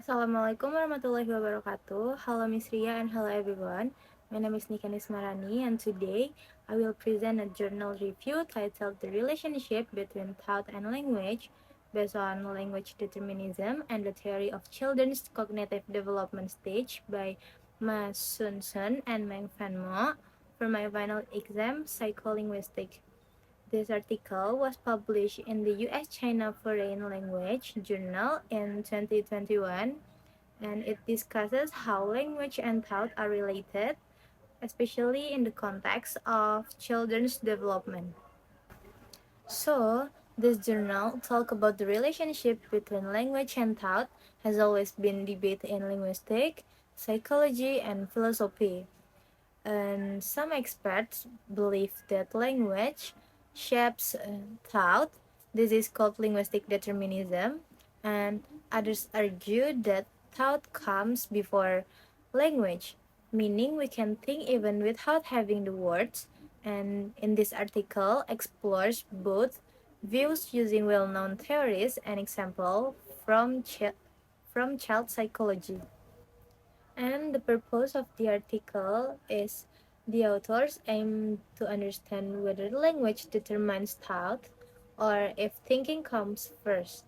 Assalamualaikum warahmatullahi wabarakatuh. Hello Miss Ria and hello everyone. My name is Niken Ismarani and today I will present a journal review titled The Relationship Between Thought and Language based on language determinism and the theory of children's cognitive development stage by Shunshun and Meng Fanmao for my final exam psycholinguistics. This article was published in the US-China Foreign Language Journal in 2021, and it discusses how language and thought are related, especially in the context of children's development. So, this journal talk about the relationship between language and thought has always been debated in linguistics, psychology, and philosophy. And some experts believe that language shapes thought. This is called linguistic determinism. And others argue that thought comes before language, meaning we can think even without having the words. And in this article explores both views using well-known theories and example from from child psychology. And the purpose of the article is the authors aim to understand whether language determines thought or if thinking comes first.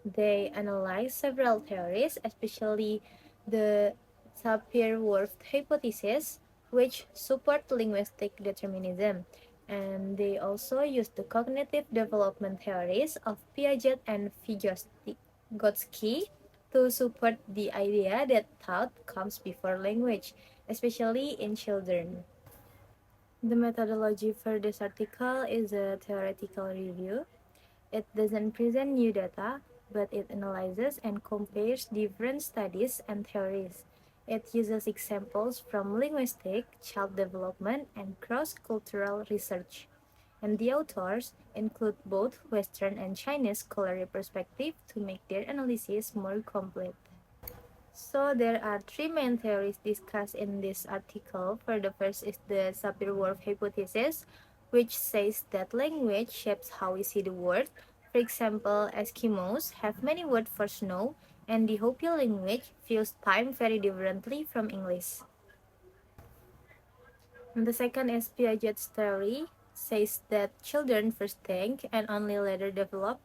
They analyze several theories, especially the Sapir-Whorf hypothesis, which support linguistic determinism. And they also use the cognitive development theories of Piaget and Vygotsky to support the idea that thought comes before language, especially in children. The methodology for this article is a theoretical review. It doesn't present new data, but it analyzes and compares different studies and theories. It uses examples from linguistic, child development, and cross-cultural research. And the authors include both Western and Chinese scholarly perspective to make their analysis more complete. So there are three main theories discussed in this article. For the first is the Sapir-Whorf hypothesis, which says that language shapes how we see the world. For example, Eskimos have many words for snow, and the Hopi language views time very differently from English. And the second is Piaget's theory, says that children first think and only later develop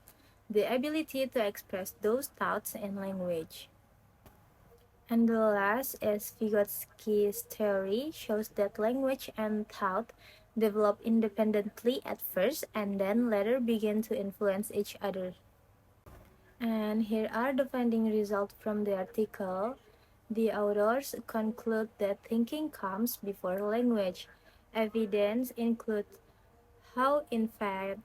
the ability to express those thoughts in language. And the last is Vygotsky's theory shows that language and thought develop independently at first and then later begin to influence each other. And here are the finding results from the article. The authors conclude that thinking comes before language. Evidence includes how infants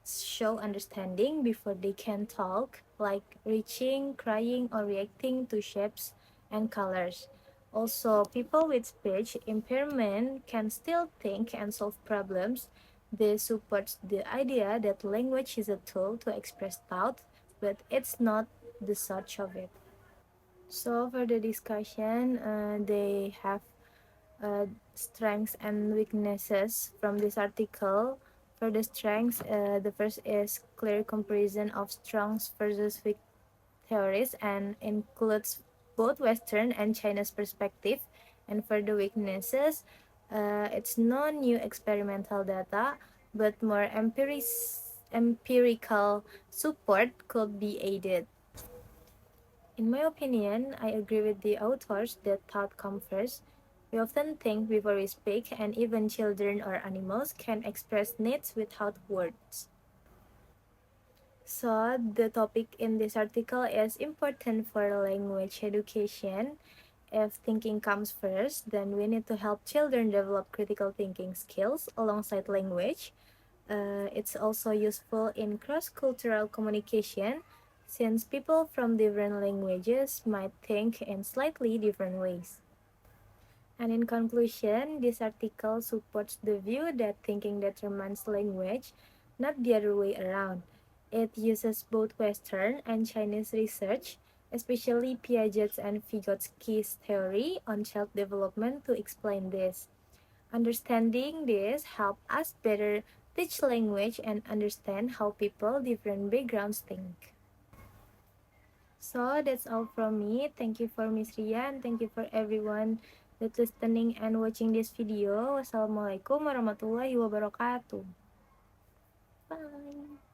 show understanding before they can talk, like reaching, crying, or reacting to shapes and colors. Also, people with speech impairment can still think and solve problems. This supports the idea that language is a tool to express thought, but it's not the source of it. So, for the discussion, they have strengths and weaknesses from this article. For the strengths, the first is clear comparison of strong versus weak theories and includes both Western and Chinese perspective. And for the weaknesses, it's no new experimental data, but more empirical support could be aided. In my opinion, I agree with the authors that thought comes first. We often think before we speak, and even children or animals can express needs without words. So, the topic in this article is important for language education. If thinking comes first, then we need to help children develop critical thinking skills alongside language. It's also useful in cross cultural communication since people from different languages might think in slightly different ways. And in conclusion, this article supports the view that thinking determines language, not the other way around. It uses both Western and Chinese research, especially Piaget's and Vygotsky's theory on child development to explain this. Understanding this helps us better teach language and understand how people different backgrounds think. So that's all from me. Thank you for Miss Ria and thank you for everyone that's listening and watching this video. Wassalamualaikum warahmatullahi wabarakatuh. Bye.